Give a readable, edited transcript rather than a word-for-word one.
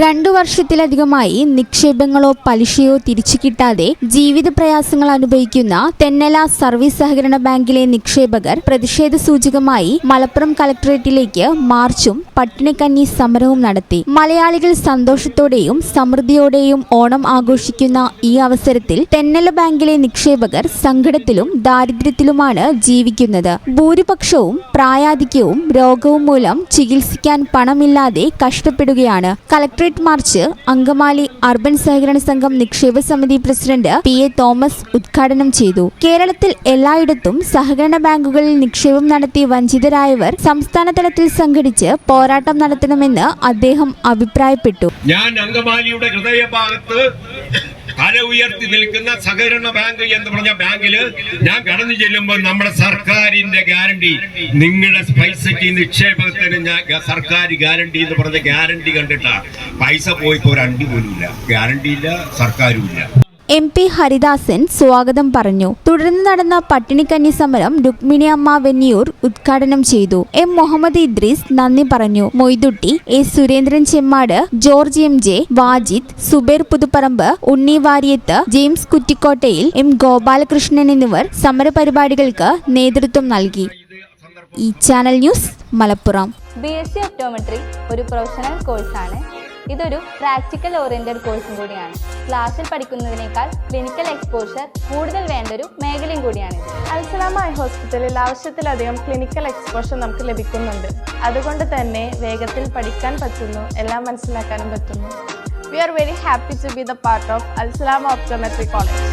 2 വർഷത്തിലധികമായി നിക്ഷേപങ്ങളോ പലിശയോ തിരിച്ചു കിട്ടാതെ ജീവിത പ്രയാസങ്ങൾ അനുഭവിക്കുന്ന തെന്നല സർവീസ് സഹകരണ ബാങ്കിലെ നിക്ഷേപകർ പ്രതിഷേധ സൂചകമായി മലപ്പുറം കളക്ടറേറ്റിലേക്ക് മാർച്ചും പട്ടിണിക്കഞ്ഞി സമരവും നടത്തി. മലയാളികൾ സന്തോഷത്തോടെയും സമൃദ്ധിയോടെയും ഓണം ആഘോഷിക്കുന്ന ഈ അവസരത്തിൽ തെന്നല ബാങ്കിലെ നിക്ഷേപകർ സങ്കടത്തിലും ദാരിദ്ര്യത്തിലുമാണ് ജീവിക്കുന്നത്. ഭൂരിപക്ഷവും പ്രായാധിക്യവും രോഗവും മൂലം ചികിത്സിക്കാൻ പണമില്ലാതെ കഷ്ടപ്പെടുകയാണ്. കളക്ടറേറ്റ് മാർച്ച് അങ്കമാലി അർബൻ സഹകരണ സംഘം നിക്ഷേപ സമിതി പ്രസിഡന്റ് PA തോമസ് ഉദ്ഘാടനം ചെയ്തു. കേരളത്തിൽ എല്ലായിടത്തും സഹകരണ ബാങ്കുകളിൽ നിക്ഷേപം നടത്തി വഞ്ചിതരായവർ സംസ്ഥാന തലത്തിൽ സംഘടിച്ച് പോരാട്ടം നടത്തണമെന്ന് അദ്ദേഹം അഭിപ്രായപ്പെട്ടു. ഞാൻ അങ്കമാലിയുടെ ഹൃദയഭാഗത്ത് തല ഉയർത്തി നിൽക്കുന്ന സഹകരണ ബാങ്ക് എന്ന് പറഞ്ഞ ബാങ്കില് ഞാൻ കടന്നു ചെല്ലുമ്പോൾ നമ്മുടെ സർക്കാരിന്റെ ഗ്യാരണ്ടി, നിങ്ങളുടെ പൈസക്ക് നിക്ഷേപത്തിന് ഞാൻ സർക്കാർ ഗ്യാരണ്ടി എന്ന് പറഞ്ഞ ഗ്യാരണ്ടി കണ്ടിട്ടാ പൈസ പോയിപ്പോ ഒരു അണ്ടി പോലും ഇല്ല, ഗ്യാരണ്ടി ഇല്ല, സർക്കാരും ഇല്ല. MP ഹരിദാസൻ സ്വാഗതം പറഞ്ഞു. തുടർന്ന് നടന്ന പട്ടിണിക്കഞ്ഞി സമരം രുക്മിണി അമ്മ വെന്നിയൂർ ഉദ്ഘാടനം ചെയ്തു. M മുഹമ്മദ് ഇദ്രീസ് നന്ദി പറഞ്ഞു. Moidutty, A Surendran Chemmad, George MJ, Wajid, Subair Puthuparamba, Unni Variyath, James കുറ്റിക്കോട്ടയിൽ, M ഗോപാലകൃഷ്ണൻ എന്നിവർ സമരപരിപാടികൾക്ക് നേതൃത്വം നൽകി. ഈ channel news Malappuram. BSc optometry ഒരു പ്രൊഫഷണൽ കോഴ്സാണ്. ഇതൊരു പ്രാക്ടിക്കൽ ഓറിയന്റഡ് കോഴ്സും കൂടിയാണ്. ക്ലാസ്സിൽ പഠിക്കുന്നതിനേക്കാൾ ക്ലിനിക്കൽ എക്സ്പോഷർ കൂടുതൽ വേണ്ടൊരു മേഖലയും കൂടിയാണ്. അൽസലാമ ഐ ഹോസ്പിറ്റലിൽ ആവശ്യത്തിലധികം ക്ലിനിക്കൽ എക്സ്പോഷർ നമുക്ക് ലഭിക്കുന്നുണ്ട്. അതുകൊണ്ട് തന്നെ വേഗത്തിൽ പഠിക്കാൻ പറ്റുന്നു, എല്ലാം മനസ്സിലാക്കാനും പറ്റുന്നു. We are very happy to be the part of Al Salama Optometry College.